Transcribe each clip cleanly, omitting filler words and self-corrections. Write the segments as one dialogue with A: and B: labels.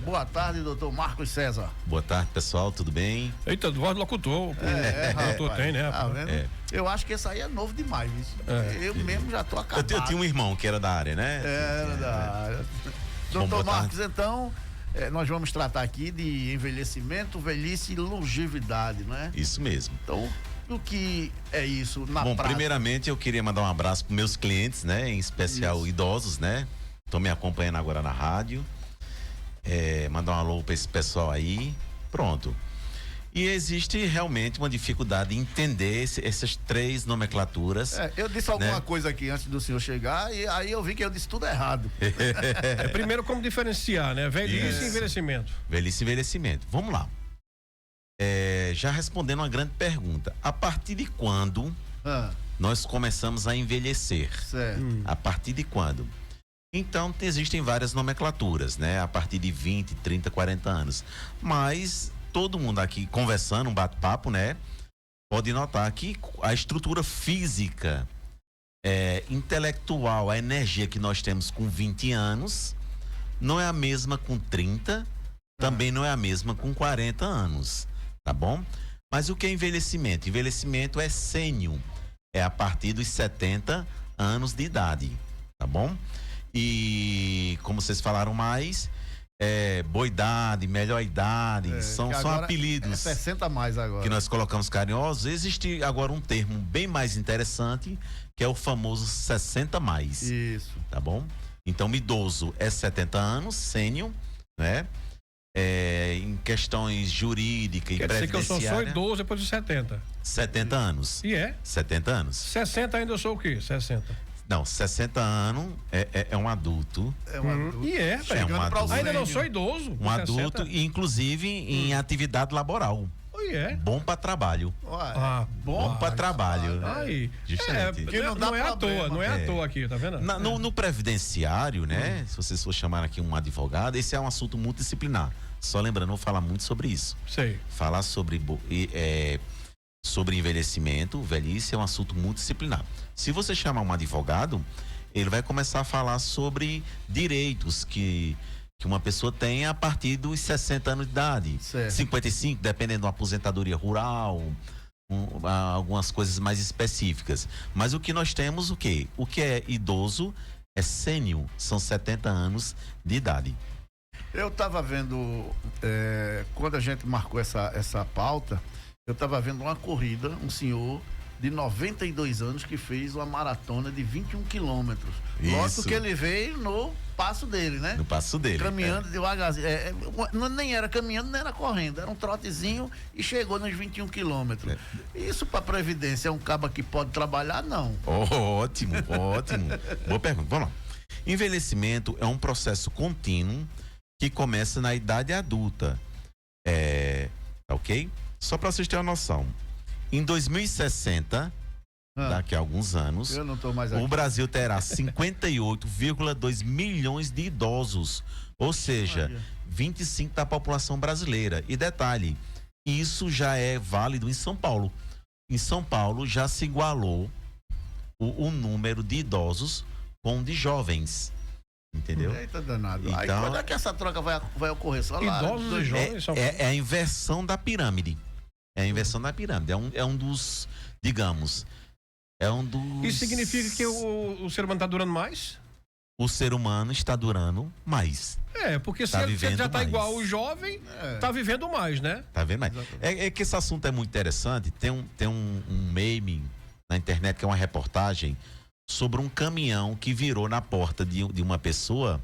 A: Boa tarde, doutor Marcos César.
B: Boa tarde, pessoal, tudo bem?
C: Eita, voz do locutor. Locutor tem, né?
A: Tá vendo? Eu acho que esse aí é novo demais, viu? Eu mesmo já tô acabado.
B: Eu tinha um irmão que era da área, né?
A: Era da área. Doutor Marcos, então, nós vamos tratar aqui de envelhecimento, velhice e longevidade, né?
B: Isso mesmo.
A: Então, o que é isso na
B: Bom,
A: prática?
B: primeiramente eu queria mandar um abraço para meus clientes, né? Em especial idosos, né? Estão me acompanhando agora na rádio. Mandar um alô para esse pessoal aí. Pronto. E existe realmente uma dificuldade em entender essas três nomenclaturas.
A: Eu disse alguma coisa aqui antes do senhor chegar e aí eu vi que eu disse tudo errado.
C: Primeiro, como diferenciar, né? Velhice e envelhecimento.
B: Velhice e envelhecimento. Vamos lá. Já respondendo uma grande pergunta. A partir de quando nós começamos a envelhecer?
A: Certo.
B: A partir de quando? Então, existem várias nomenclaturas, né? A partir de 20, 30, 40 anos. Mas todo mundo aqui conversando, um bate-papo, né? Pode notar que a estrutura física, intelectual, a energia que nós temos com 20 anos não é a mesma com 30, também não é a mesma com 40 anos, tá bom? Mas o que é envelhecimento? Envelhecimento é sênior, é a partir dos 70 anos de idade, tá bom? E como vocês falaram mais, boa idade, melhor idade, são apelidos
A: 60 a mais agora
B: que nós colocamos carinhosos. Existe agora um termo bem mais interessante, que é o famoso 60 mais.
A: Isso.
B: Tá bom? Então, idoso é 70 anos, sênior, né? Em questões jurídicas e previdenciárias.
C: Quer dizer que eu só sou idoso depois de 70.
B: 70 anos.
C: E
B: 70 anos.
C: 60 ainda eu sou o quê? 60.
B: Não, 60 anos é um adulto.
A: É um adulto.
C: E
B: velho. Um adulto.
C: Ainda não sou idoso.
B: Um adulto, inclusive em atividade laboral. Bom para trabalho. Bom para trabalho.
C: Aí.
B: Justamente.
C: Não é à toa, não é à toa aqui, tá vendo?
B: No previdenciário, né? Se vocês for chamar aqui um advogado, esse é um assunto multidisciplinar. Só lembrando, eu vou falar muito sobre isso.
C: Sei.
B: Falar sobre envelhecimento, velhice é um assunto multidisciplinar. Se você chamar um advogado, ele vai começar a falar sobre direitos que uma pessoa tem a partir dos 60 anos de idade.
A: Certo.
B: 55, dependendo da aposentadoria rural, algumas coisas mais específicas. Mas o que nós temos, o quê? O que é idoso é sênior, são 70 anos de idade.
A: Eu estava vendo, quando a gente marcou essa pauta, eu estava vendo uma corrida, um senhor de 92 anos que fez uma maratona de 21 quilômetros. Lógico que ele veio no passo dele, né?
B: No passo dele.
A: Caminhando devagarzinho. Nem era caminhando, nem era correndo. Era um trotezinho e chegou nos 21 quilômetros. Isso para Previdência é um caba que pode trabalhar? Não.
B: Ótimo, ótimo. Boa pergunta. Vamos lá. Envelhecimento é um processo contínuo que começa na idade adulta. Ok? Só para vocês terem uma noção. Em 2060, daqui a alguns anos,
A: eu não tô mais aqui.
B: O Brasil terá 58,2 milhões de idosos, ou seja, 25% da população brasileira. E detalhe, isso já é válido em São Paulo. Em São Paulo já se igualou o número de idosos com de jovens. Entendeu?
A: Eita danado.
B: Então,
A: aí quando é que essa troca vai ocorrer? Só lá,
C: idosos e jovens são...
B: É a inversão da pirâmide. É a inversão da pirâmide. É um dos, digamos,
C: Isso significa que o ser humano está durando mais?
B: O ser humano está durando mais.
C: Porque se ele já está igual o jovem, está vivendo mais, né?
B: Tá vendo mais? É que esse assunto é muito interessante. Tem um meme na internet que é uma reportagem sobre um caminhão que virou na porta de uma pessoa,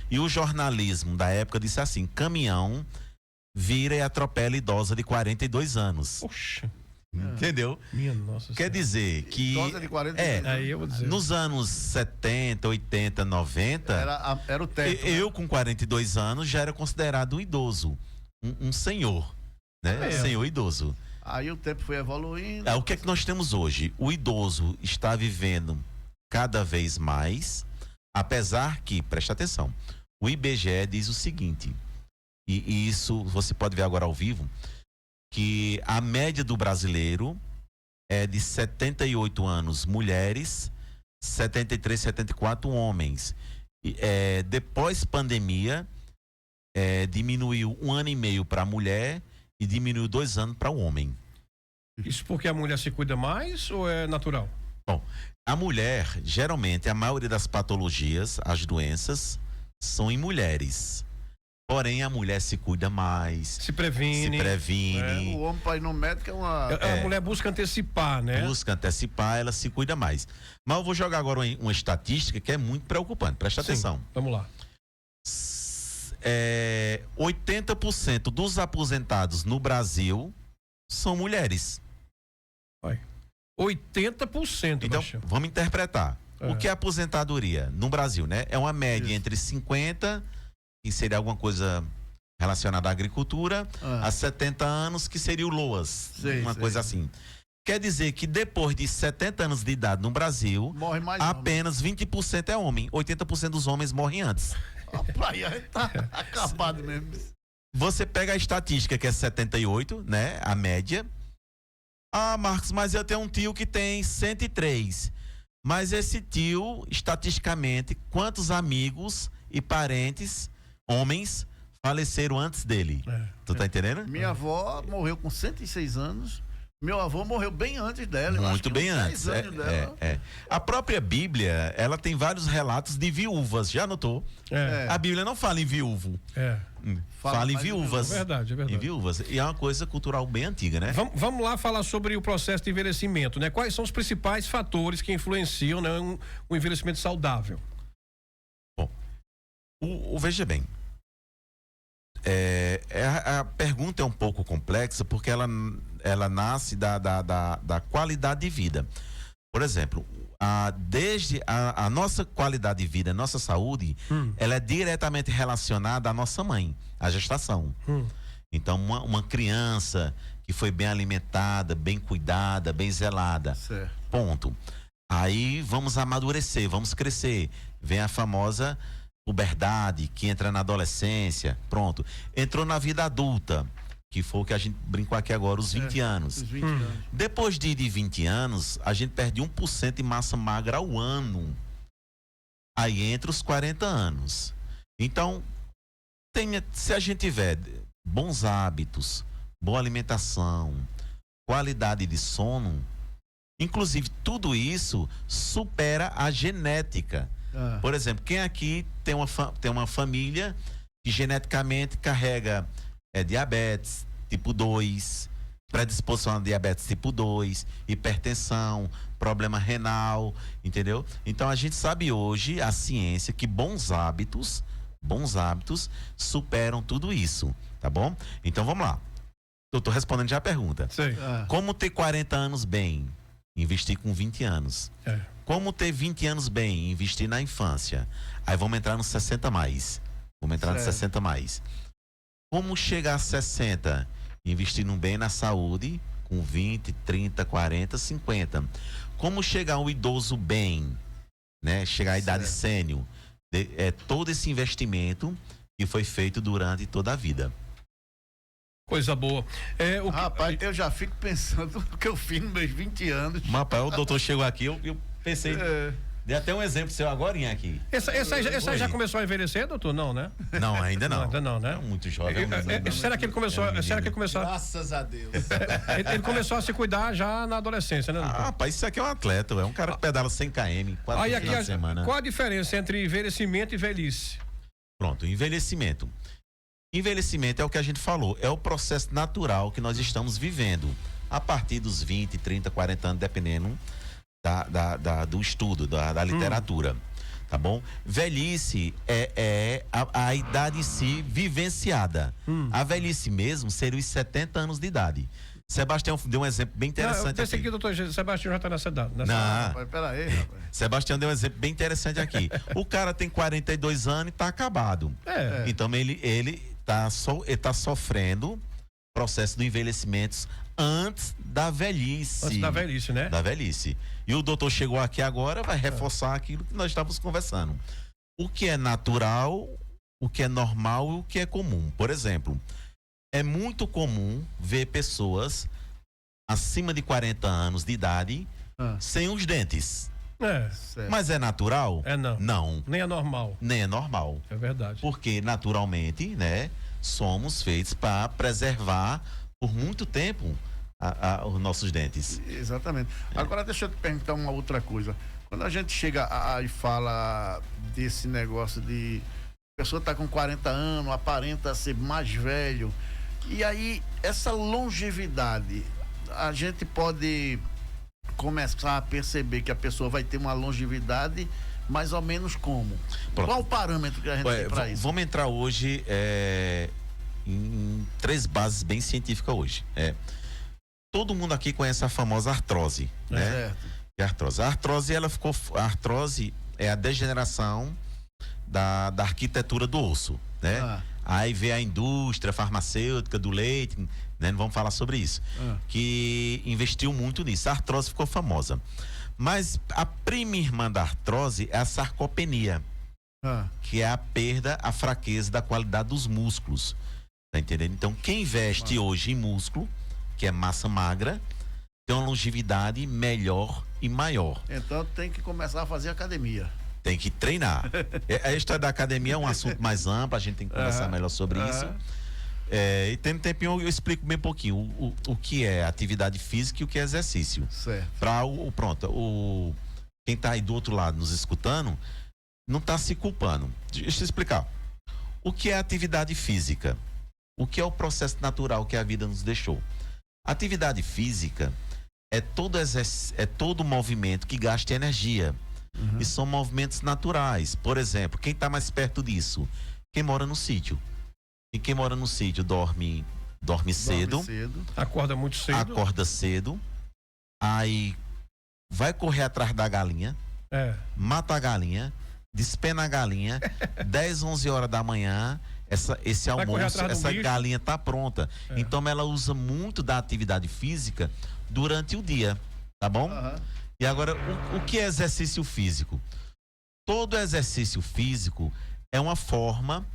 B: e o jornalismo da época disse assim: caminhão vira e atropela idosa de 42 anos.
C: Poxa.
B: Entendeu?
C: Minha nossa
B: Quer dizer que
A: idosa de 42 anos.
C: Aí eu vou dizer.
B: Nos anos 70, 80, 90,
A: era o teto.
B: Eu com 42 anos já era considerado um idoso, um senhor, né? Senhor idoso.
A: Aí o tempo foi evoluindo.
B: O que é que nós temos hoje? O idoso está vivendo cada vez mais, apesar que, presta atenção, o IBGE diz o seguinte, e isso você pode ver agora ao vivo, que a média do brasileiro é de 78 anos mulheres, 73, 74 homens. Depois pandemia, diminuiu 1 ano e meio para a mulher e diminuiu 2 anos para o homem.
C: Isso porque a mulher se cuida mais ou é natural?
B: Bom, a mulher, geralmente, a maioria das patologias, as doenças, são em mulheres. Porém, a mulher se cuida mais.
C: Se previne.
A: O homem para ir no médico é uma...
C: A mulher busca antecipar, né?
B: Busca antecipar, ela se cuida mais. Mas eu vou jogar agora uma estatística que é muito preocupante. Presta atenção.
C: Vamos lá.
B: 80% dos aposentados no Brasil são mulheres.
C: 80%,
B: então,
C: Baixão.
B: vamos interpretar. O que é aposentadoria no Brasil, né? É uma média entre 50, que seria alguma coisa relacionada à agricultura, a 70 anos, que seria o LOAS, coisa assim. Quer dizer que depois de 70 anos de idade no Brasil,
A: morre mais
B: apenas 20% é homem, 80% dos homens morrem antes.
A: Aí tá acabado mesmo.
B: Você pega a estatística, que é 78, né? A média. Ah, Marcos, mas eu tenho um tio que tem 103. Mas esse tio, estatisticamente, quantos amigos e parentes, homens, faleceram antes dele? Tu tá entendendo?
A: Minha avó morreu com 106 anos. Meu avô morreu bem antes dela.
B: Muito bem antes. A própria Bíblia, ela tem vários relatos de viúvas, já notou? A Bíblia não fala em viúvo. Fala em viúvas.
C: É verdade.
B: Em viúvas. E é uma coisa cultural bem antiga, né?
C: Vamos lá falar sobre o processo de envelhecimento, né? Quais são os principais fatores que influenciam, né, um envelhecimento saudável?
B: Bom, veja bem. A pergunta é um pouco complexa porque ela nasce da qualidade de vida. Por exemplo, desde a nossa qualidade de vida, a nossa saúde, ela é diretamente relacionada à nossa mãe, à gestação. Então, uma criança que foi bem alimentada, bem cuidada, bem zelada.
A: Certo.
B: Ponto. Aí vamos amadurecer, vamos crescer. Vem a famosa puberdade, que entra na adolescência, pronto. Entrou na vida adulta, que foi o que a gente brincou aqui agora, os 20 anos.
A: Os 20 anos.
B: Depois de 20 anos, a gente perde 1% de massa magra ao ano. Aí entra os 40 anos. Então, se a gente tiver bons hábitos, boa alimentação, qualidade de sono, inclusive tudo isso supera a genética. Por exemplo, quem aqui tem uma família que geneticamente carrega diabetes tipo 2, predisposição a diabetes tipo 2, hipertensão, problema renal, entendeu? Então a gente sabe hoje, a ciência, que bons hábitos superam tudo isso, tá bom? Então vamos lá. Eu tô respondendo já a pergunta. Como ter 40 anos bem? Investir com 20 anos. Como ter 20 anos bem? Investir na infância. Aí vamos entrar nos 60 mais. Como chegar a 60? Investir num bem na saúde, com 20, 30, 40, 50. Como chegar a um idoso bem, né? Chegar à idade sênior. Todo esse investimento que foi feito durante toda a vida.
C: Coisa boa.
A: Rapaz, eu já fico pensando no que eu fiz nos meus 20 anos.
B: Rapaz, o doutor chegou aqui, eu pensei. Dei até um exemplo seu agora aqui.
C: Essa aí já começou a envelhecer, doutor? Não, né?
B: Não, ainda não.
C: Ainda não, né?
B: É muito jovem.
C: Será que ele começou?
D: Graças a Deus.
C: Ele começou a se cuidar já na adolescência, né, doutor?
B: Rapaz, isso aqui é um atleta, é um cara que pedala 100 km, 4 vezes na semana.
C: Qual a diferença entre envelhecimento e velhice?
B: Pronto, envelhecimento. Envelhecimento é o que a gente falou, é o processo natural que nós estamos vivendo a partir dos 20, 30, 40 anos, dependendo do estudo, da literatura, tá bom? Velhice é a idade em si vivenciada. A velhice mesmo seria os 70 anos de idade. Sebastião deu um exemplo bem interessante.
C: Eu pensei que o doutor Sebastião já está nessa idade.
A: Peraí, rapaz.
B: Sebastião deu um exemplo bem interessante aqui. O cara tem 42 anos e está acabado. Então ele tá sofrendo processo do envelhecimento antes da velhice.
C: Antes da velhice, né?
B: Da velhice. E o doutor chegou aqui agora, vai reforçar aquilo que nós estávamos conversando. O que é natural, o que é normal e o que é comum. Por exemplo, é muito comum ver pessoas acima de 40 anos de idade sem os dentes.
A: Certo.
B: Mas é natural?
C: Não.
B: Não.
C: Nem é normal.
B: Nem é normal.
C: É verdade.
B: Porque naturalmente, né, somos feitos para preservar por muito tempo os nossos dentes.
A: Exatamente. Agora deixa eu te perguntar uma outra coisa. Quando a gente chega e fala desse negócio de a pessoa tá com 40 anos, aparenta ser mais velho, e aí essa longevidade, a gente pode começar a perceber que a pessoa vai ter uma longevidade mais ou menos como?
B: Pronto.
A: Qual o parâmetro que a gente tem para isso?
B: Vamos entrar hoje em 3 bases bem científicas hoje. Todo mundo aqui conhece a famosa artrose, né?
A: Certo.
B: A artrose, a artrose é a degeneração da arquitetura do osso, né? Aí vem a indústria farmacêutica do leite, né? Não vamos falar sobre isso, que investiu muito nisso. A artrose ficou famosa. Mas a prima irmã da artrose é a sarcopenia, que é a perda, a fraqueza da qualidade dos músculos. Tá entendendo? Então, quem investe hoje em músculo, que é massa magra, tem uma longevidade melhor e maior.
A: Então tem que começar a fazer academia.
B: Tem que treinar. A história da academia é um assunto mais amplo, a gente tem que conversar melhor sobre isso. E tendo tempinho eu explico bem um pouquinho o que é atividade física e o que é exercício.
A: Certo.
B: Para quem está aí do outro lado nos escutando, não está se culpando. Deixa eu explicar. O que é atividade física? O que é o processo natural que a vida nos deixou? Atividade física é todo movimento que gasta energia. E são movimentos naturais. Por exemplo, quem está mais perto disso? Quem mora no sítio. E quem mora no sítio dorme cedo.
C: Acorda muito cedo.
B: Acorda cedo. Aí vai correr atrás da galinha. Mata a galinha. Despena a galinha. 10, 11 horas da manhã. Esse almoço, essa galinha tá pronta. Então ela usa muito da atividade física durante o dia. Tá bom? E agora, o que é exercício físico? Todo exercício físico é uma forma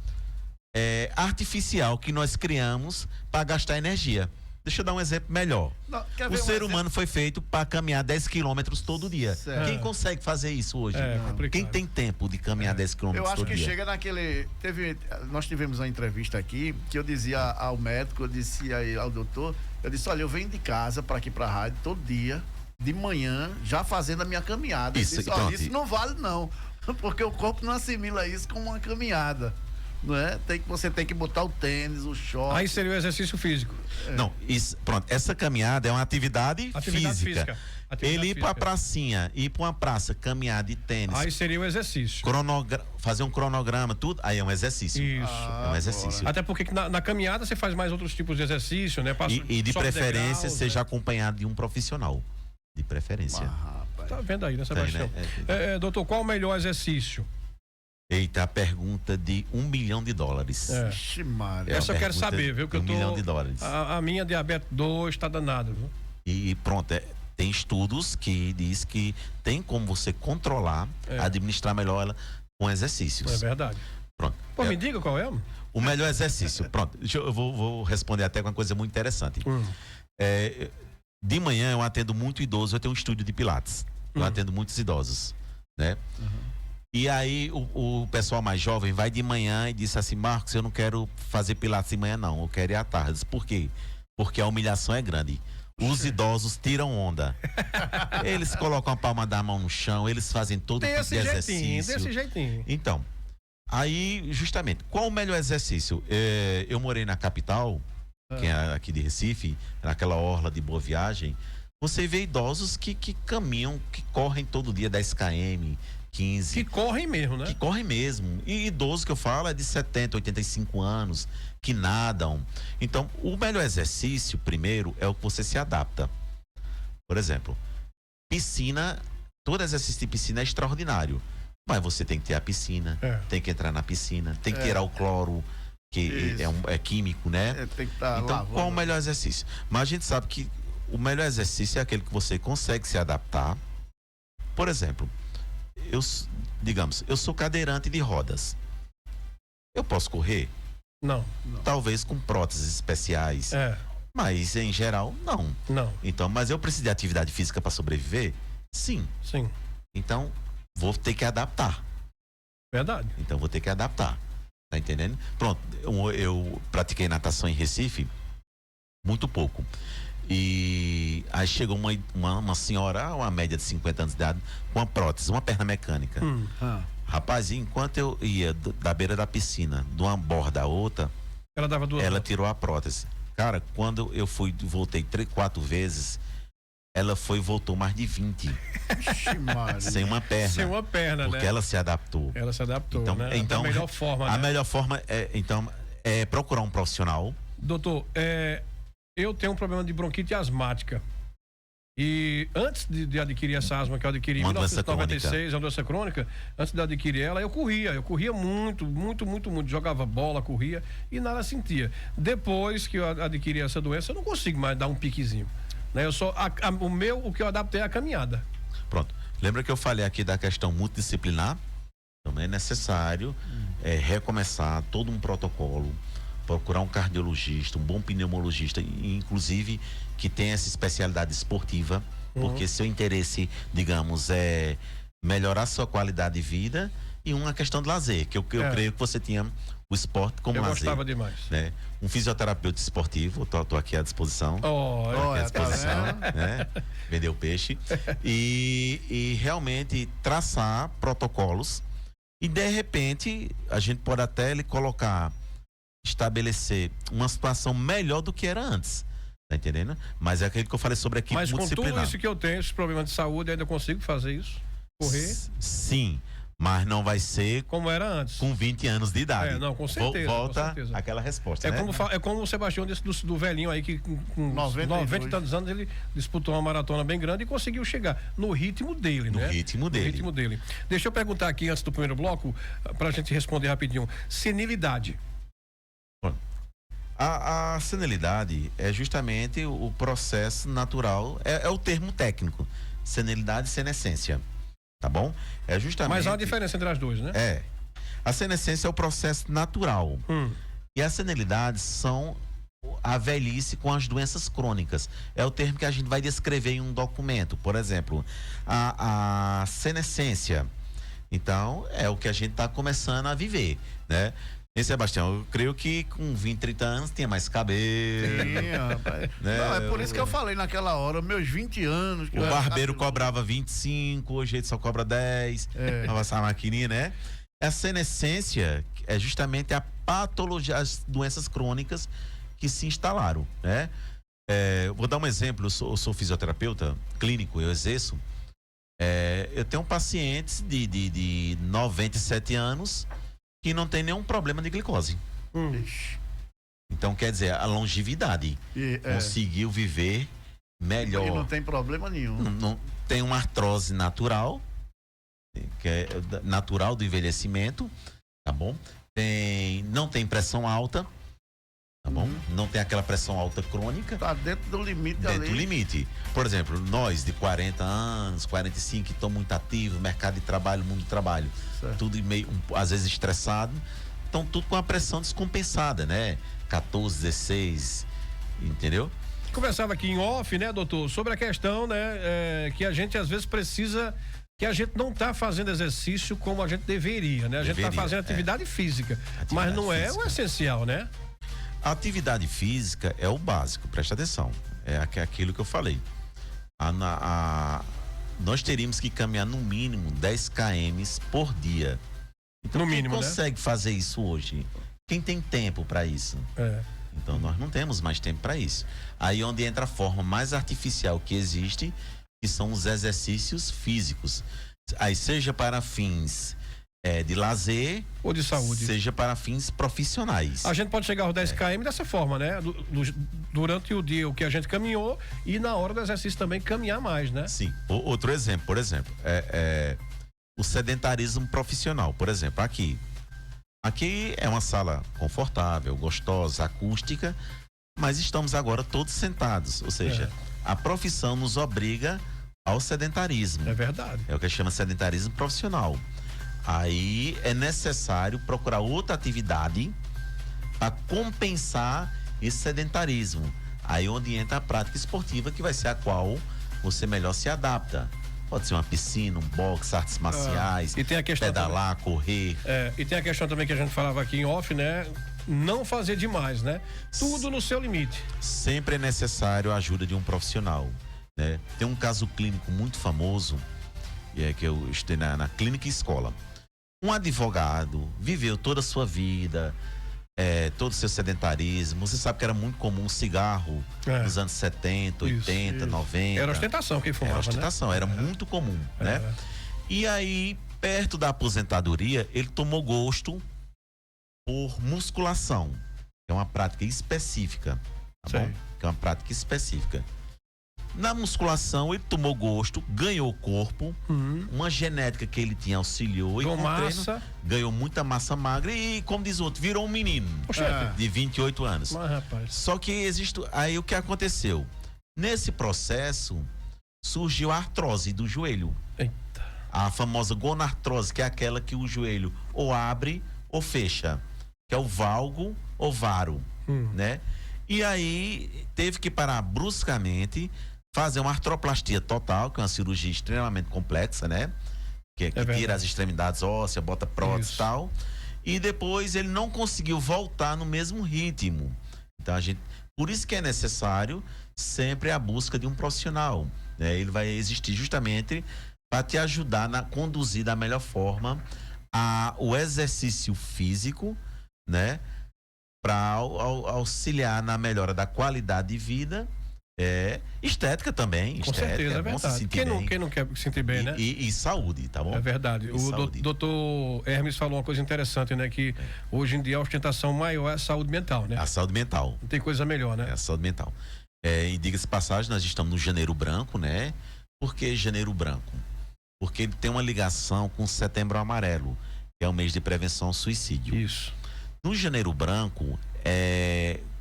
B: artificial que nós criamos para gastar energia. Deixa eu dar um exemplo melhor. O ser humano foi feito para caminhar 10 quilômetros todo dia. Quem consegue fazer isso hoje? Quem tem tempo de caminhar 10 quilômetros todo dia?
A: Eu acho que chega naquele... Nós tivemos uma entrevista aqui que eu dizia ao médico, eu disse aí ao doutor, eu disse, olha, eu venho de casa para aqui para a rádio todo dia, de manhã, já fazendo a minha caminhada.
B: Isso,
A: disse, olha, isso não vale não, porque o corpo não assimila isso como uma caminhada. Não é? Você tem que botar o tênis, o short.
C: Aí seria o exercício físico.
B: Não, pronto, essa caminhada é uma atividade física. Ele ir pra pracinha, ir pra uma praça, caminhar de tênis.
C: Aí seria o exercício.
B: Fazer um cronograma, tudo, aí é um exercício.
C: Isso.
B: É um exercício.
C: Até porque na caminhada você faz mais outros tipos de exercício, né?
B: E de preferência seja acompanhado de um profissional. De preferência.
C: Tá vendo aí, né, Sebastião? Doutor, qual o melhor exercício?
B: Eita, a pergunta de $1 bilhão.
A: Ixi, Maria.
C: Essa eu quero saber, viu? Que
B: $1 bilhão.
C: A minha diabetes 2 tá danada, viu?
B: E pronto, tem estudos que diz que tem como você controlar, administrar melhor ela com exercícios.
C: É verdade.
B: Pronto.
C: Pô, me diga qual é.
B: O melhor exercício. Pronto, eu vou responder até com uma coisa muito interessante. De manhã eu atendo muito idoso, eu tenho um estúdio de pilates. Eu atendo muitos idosos, né? E aí o pessoal mais jovem vai de manhã e diz assim, Marcos, eu não quero fazer pilates de manhã não, eu quero ir à tarde. Por quê? Porque a humilhação é grande. Os idosos tiram onda. Eles colocam a palma da mão no chão, eles fazem todo tipo de exercício.
C: Desse jeitinho.
B: Então, aí justamente, qual o melhor exercício? Eu morei na capital, que é aqui de Recife, naquela orla de Boa Viagem. Você vê idosos que caminham, que correm todo dia 10 km, 15.
C: Que correm mesmo, né?
B: Que correm mesmo. E idoso que eu falo é de 70, 85 anos, que nadam. Então, o melhor exercício, primeiro, é o que você se adapta. Por exemplo, piscina, todo exercício de piscina é extraordinário. Mas você tem que ter a piscina, tem que entrar na piscina, tem que tirar o cloro, que é químico, né?
A: Tem que estar
B: então,
A: lavando.
B: qual o melhor exercício? Mas a gente sabe que o melhor exercício é aquele que você consegue se adaptar. Por exemplo, eu sou cadeirante de rodas. Eu posso correr?
C: Não.
B: Talvez com próteses especiais. Mas em geral, não.
C: Não.
B: Então, mas eu preciso de atividade física para sobreviver? Sim. Então, vou ter que adaptar.
C: Verdade.
B: Então, vou ter que adaptar. Tá entendendo? Pronto, eu pratiquei natação em Recife muito pouco. E aí chegou uma senhora, uma média de 50 anos de idade, com uma prótese, uma perna mecânica. Rapaz, enquanto eu ia da beira da piscina, de uma borda a outra,
C: ela dava duas
B: ela
C: voltas.
B: tirou a prótese. Cara, quando eu voltei 3, 4 vezes, ela foi e voltou mais de 20. Sem uma perna.
C: Sem uma perna,
B: porque
C: né?
B: ela se adaptou.
C: Ela se adaptou, né?
B: Então,
C: a melhor forma,
B: a
C: né?
B: melhor forma é procurar um profissional.
C: Doutor, eu tenho um problema de bronquite asmática. E antes de adquirir essa asma que eu adquiri em 1996, uma doença crônica, antes de adquirir ela, eu corria muito, jogava bola, corria e nada sentia. Depois que eu adquiri essa doença, eu não consigo mais dar um piquezinho, né? O que eu adaptei é a caminhada.
B: Pronto. Lembra que eu falei aqui da questão multidisciplinar? Também é necessário recomeçar todo um protocolo, procurar um cardiologista, um bom pneumologista, inclusive que tenha essa especialidade esportiva, porque seu interesse, digamos, é melhorar sua qualidade de vida e uma questão de lazer, que eu creio que você tinha o esporte como lazer. Eu
C: gostava demais.
B: Né? Um fisioterapeuta esportivo, tô aqui à disposição. Né? Vender o peixe. E realmente traçar protocolos e de repente a gente pode até estabelecer uma situação melhor do que era antes. Tá entendendo? Mas é aquilo que eu falei sobre a equipe multidisciplinar. Mas com tudo isso
C: que eu tenho, esses problemas de saúde, ainda consigo fazer isso? Correr?
B: Sim, mas não vai ser
C: como era antes.
B: Com 20 anos de idade.
C: Não, com certeza.
B: Volta
C: com certeza.
B: Aquela resposta, né?
C: É como o Sebastião disse do velhinho aí que com 90 e tantos anos ele disputou uma maratona bem grande e conseguiu chegar no ritmo dele, né?
B: No ritmo dele.
C: Deixa eu perguntar aqui antes do primeiro bloco, pra gente responder rapidinho. Senilidade.
B: A senilidade é justamente o processo natural, é o termo técnico, senilidade e senescência, tá bom? É justamente.
C: Mas há uma diferença entre as duas, né?
B: A senescência é o processo natural e a senilidade são a velhice com as doenças crônicas. É o termo que a gente vai descrever em um documento. Por exemplo, a senescência, então é o que a gente está começando a viver, né? E Sebastião, eu creio que com 20, 30 anos tinha mais cabelo.
A: Sim, rapaz. Né? Não, é por isso que eu falei naquela hora, meus 20 anos.
B: O barbeiro cobrava 25, hoje ele só cobra 10. Pra passar a maquininha, né? A senescência é justamente a patologia, as doenças crônicas que se instalaram, né? Vou dar um exemplo, eu sou fisioterapeuta clínico, eu exerço. Eu tenho pacientes de 97 anos que não tem nenhum problema de glicose. Então, quer dizer, a longevidade. Conseguiu viver melhor.
A: E não tem problema nenhum.
B: Não tem uma artrose natural, que é natural do envelhecimento, tá bom? Não tem pressão alta, tá bom? Não tem aquela pressão alta crônica.
A: Tá dentro do limite ali.
B: Dentro do limite. Por exemplo, nós de 40 anos, 45, que estão muito ativos, mercado de trabalho, mundo do trabalho, tudo meio, às vezes estressado, estão tudo com a pressão descompensada, né? 14, 16, entendeu?
C: Conversava aqui em off, né, doutor, sobre a questão, né, que a gente às vezes precisa, que a gente não está fazendo exercício como a gente deveria, né? A gente está fazendo atividade física, mas não é o essencial, né?
B: A atividade física é o básico, presta atenção. É aquilo que eu falei. Nós teríamos que caminhar no mínimo 10 km por dia. Então,
C: no mínimo,
B: quem consegue fazer isso hoje? Quem tem tempo para isso? Então, nós não temos mais tempo para isso. Aí onde entra a forma mais artificial que existe, que são os exercícios físicos. Aí seja para fins de lazer
C: ou de saúde,
B: seja para fins profissionais.
C: A gente pode chegar aos 10 km dessa forma, né? Durante o dia o que a gente caminhou e na hora do exercício também caminhar mais, né?
B: Sim. Outro exemplo, por exemplo, o sedentarismo profissional. Por exemplo, aqui é uma sala confortável, gostosa, acústica, mas estamos agora todos sentados, ou seja, a profissão nos obriga ao sedentarismo.
C: É verdade.
B: É o que chama sedentarismo profissional. Aí é necessário procurar outra atividade para compensar esse sedentarismo. Aí onde entra a prática esportiva, que vai ser a qual você melhor se adapta. Pode ser uma piscina, um boxe, artes marciais,
C: e tem a questão
B: pedalar, correr.
C: E tem a questão também que a gente falava aqui em off, né? Não fazer demais, né? Tudo no seu limite.
B: Sempre é necessário a ajuda de um profissional, né? Tem um caso clínico muito famoso, que eu estudei na clínica e escola. Um advogado viveu toda a sua vida, todo o seu sedentarismo. Você sabe que era muito comum cigarro nos anos 70, 80, 90.
C: Era ostentação quem fumava,
B: Era ostentação,
C: né?
B: era muito comum, né? E aí, perto da aposentadoria, ele tomou gosto por musculação, que é uma prática específica, tá bom? Que é uma prática específica. Na musculação, ele tomou gosto, ganhou corpo, uma genética que ele tinha auxiliou, e com treino, ganhou muita massa magra e, como diz o outro, virou um menino de 28 anos.
C: Mas, rapaz.
B: Só que existe. Aí o que aconteceu? Nesse processo, surgiu a artrose do joelho.
C: Eita.
B: A famosa gonartrose, que é aquela que o joelho ou abre ou fecha, que é o valgo ou varo, né? E aí teve que parar bruscamente, fazer uma artroplastia total, que é uma cirurgia extremamente complexa, né? Que tira as extremidades ósseas, bota prótese e tal. E depois ele não conseguiu voltar no mesmo ritmo. Então por isso que é necessário sempre a busca de um profissional, né? Ele vai existir justamente para te ajudar a conduzir da melhor forma o exercício físico, né? Para auxiliar na melhora da qualidade de vida, estética também.
C: Com certeza, é verdade. Quem não quer se sentir bem, né?
B: E saúde, tá bom?
C: É verdade. O doutor Hermes falou uma coisa interessante, né? Que hoje em dia a ostentação maior é a saúde mental, né?
B: A saúde mental.
C: Não tem coisa melhor, né?
B: É a saúde mental. E diga-se passagem, nós estamos no Janeiro Branco, né? Por que Janeiro Branco? Porque ele tem uma ligação com o Setembro Amarelo, que é o mês de prevenção ao suicídio.
C: Isso.
B: No Janeiro Branco,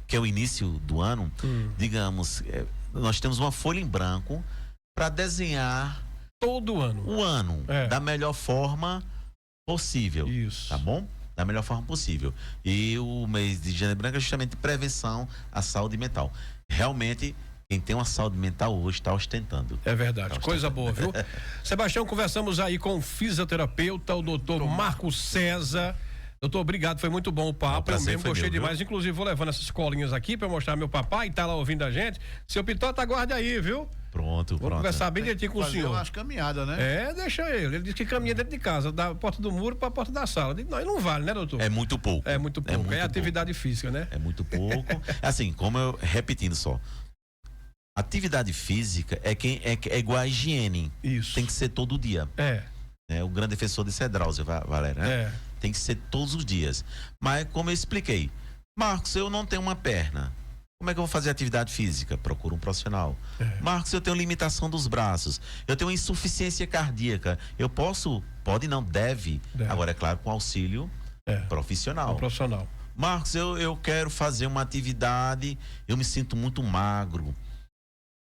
B: que é o início do ano, digamos, nós temos uma folha em branco para desenhar
C: todo ano
B: o ano da melhor forma possível.
C: Isso.
B: Tá bom? Da melhor forma possível. E o mês de Janeiro Branco é justamente prevenção à saúde mental. Realmente, quem tem uma saúde mental hoje está ostentando.
C: É verdade, coisa boa, viu? Sebastião, conversamos aí com o fisioterapeuta, o doutor Marco César. Doutor, obrigado, foi muito bom o papo. Eu mesmo gostei demais. Inclusive, vou levando essas colinhas aqui pra mostrar meu papai, que tá lá ouvindo a gente. Seu Pitota, aguarde aí, viu?
B: Vou
C: conversar bem direitinho com o senhor.
A: Umas caminhadas, né?
C: Deixa ele. Ele disse que caminha dentro de casa, da porta do muro pra porta da sala. Não, ele não vale, né, doutor?
B: É muito pouco.
C: É muito pouco. É atividade física, né?
B: É muito pouco. Assim, como eu repetindo só. Atividade física é igual a higiene.
C: Isso.
B: Tem que ser todo dia. O grande defensor disso é Drauzio, Valéria, né? Tem que ser todos os dias. Mas, como eu expliquei, Marcos, eu não tenho uma perna. Como é que eu vou fazer atividade física? Procura um profissional. Marcos, eu tenho limitação dos braços. Eu tenho insuficiência cardíaca. Eu posso? Pode não, deve. Agora, é claro, com auxílio profissional. Marcos, eu quero fazer uma atividade, eu me sinto muito magro.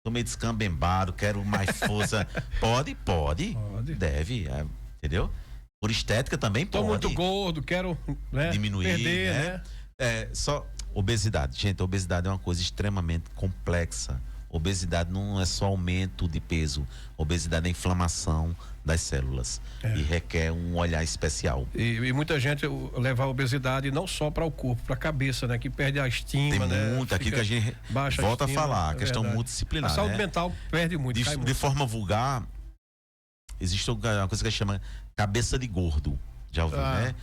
B: Tô meio descambembado, quero mais força. Pode. Deve, entendeu? Por estética também pode.
C: Tô muito gordo, quero
B: diminuir,
C: perder, né?
B: Só obesidade. Gente, a obesidade é uma coisa extremamente complexa. Obesidade não é só aumento de peso. Obesidade é inflamação das células. E requer um olhar especial.
C: E muita gente leva a obesidade não só para o corpo, para a cabeça, né? Que perde a estima,
B: Tem muito, aquilo que a gente volta a falar, a questão multidisciplinar.
C: A saúde mental perde muito.
B: De forma vulgar, existe uma coisa que chama cabeça de gordo. Já ouviu, né?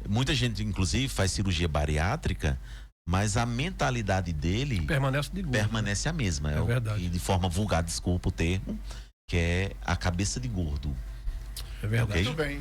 B: Muita gente, inclusive, faz cirurgia bariátrica, mas a mentalidade dele permanece a mesma.
C: É verdade.
B: E de forma vulgar, desculpa o termo, que é a cabeça de gordo.
C: É verdade.
A: Muito bem.